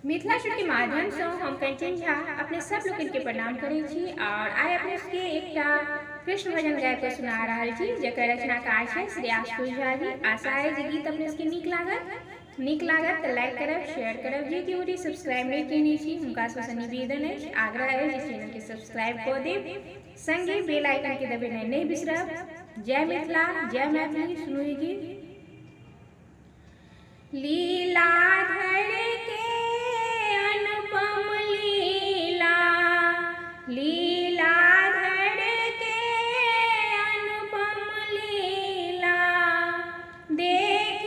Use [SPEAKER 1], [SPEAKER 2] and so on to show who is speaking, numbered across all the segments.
[SPEAKER 1] Mithila shoot के माध्यम से हम कंचन झा अपने सब लोगन के प्रणाम करै छी और आइ अपने के एकटा कृष्ण भजन गाय के सुना रहल छी जकर रचनाकार छै श्री आशुतोष झा जी। आशा है जे गीत अपने के नीक लागत तो लाइक करब, शेयर करब। जे केओ सब्सक्राइब नहीं केने छी हुनका सबसे निवेदन है, आग्रह है जे चैनल के सब्सक्राइब कऽ देब, संगे बेल आइकन के दबेनाइ नहीं बिसरब। जय मिथिला, जय मैथिली। सुनू गीत। लीलाधर के अनुपम लीला, लीलाधर के अनुपम लीला, देख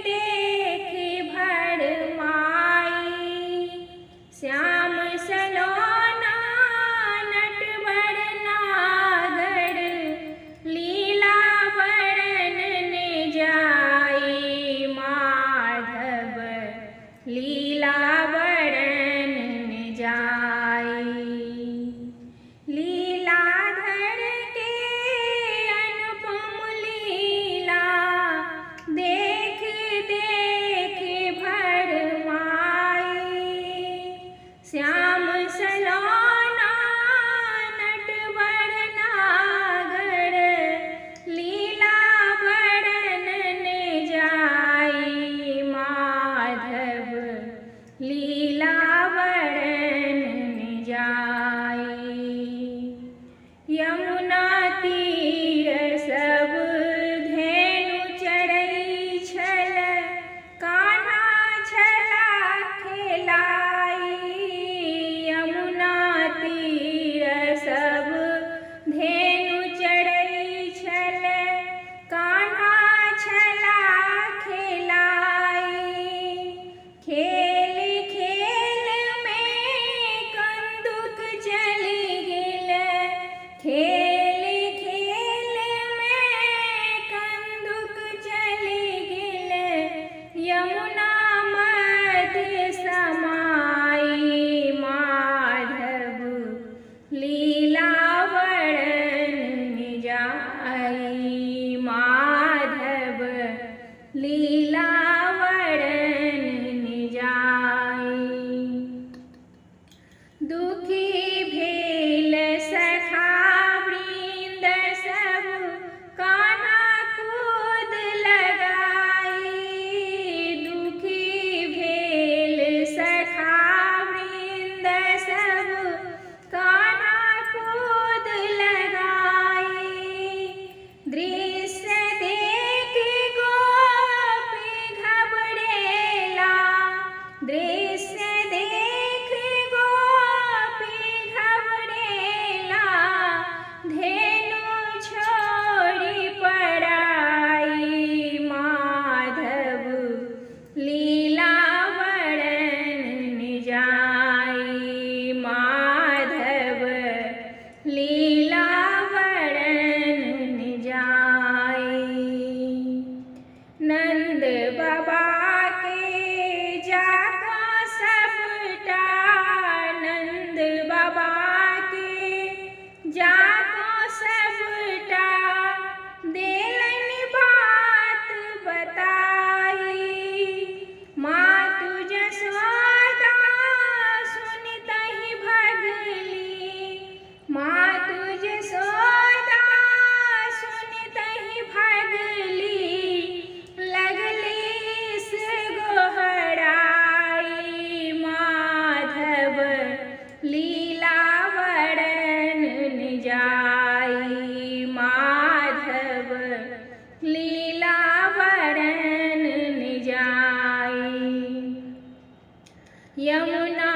[SPEAKER 1] देख भर माई। श्याम सलोना नटवर नागर, लीला वर्णन जाई। माधव लीला वर्णन जाई। लीलाधर के अनुपम लीला, देख देख भर माई। श्याम सलोना नटवर नागर, लीला वर्णन जाई। माधव लीला वर्णन जाई। यमुना तीर सब धेनु चरै छल, कान्हा छला खेलाई। यमुना तीर सब धेनु चरै छल, कान्हा छला खेलाई। खेल खेल में कंदुक चलि गेल, खेल खेल में कंदुक चलि गेल। यमुना मध्य समाई। माधव लीला वर्णन जाई। माधव लीला वर्णन जाई। दुखी भेल सखा वृंद सब, कान्हा कूद लगाई। दुखी भेल सखा वृंद सब, कान्हा कूद लगाई। दृश्य देख गोपी घबरेला, दृश्य देख गोपी घबरेला। धेनु छोड़ी पराई। माधव लीला वर्णन जाई। माधव लीला वर्णन जाई। नंद बाबा के जाका सबटा, नंद बाबा के जाका सबटा, देलन बात बताई। मातु जसोदा सुनतहि भगली, मातु जसोदा सुनतहि भगली। लगली से गोहराई। माधव लीला वर्णन जाई। माधव लीला वर्णन जाई। यमुना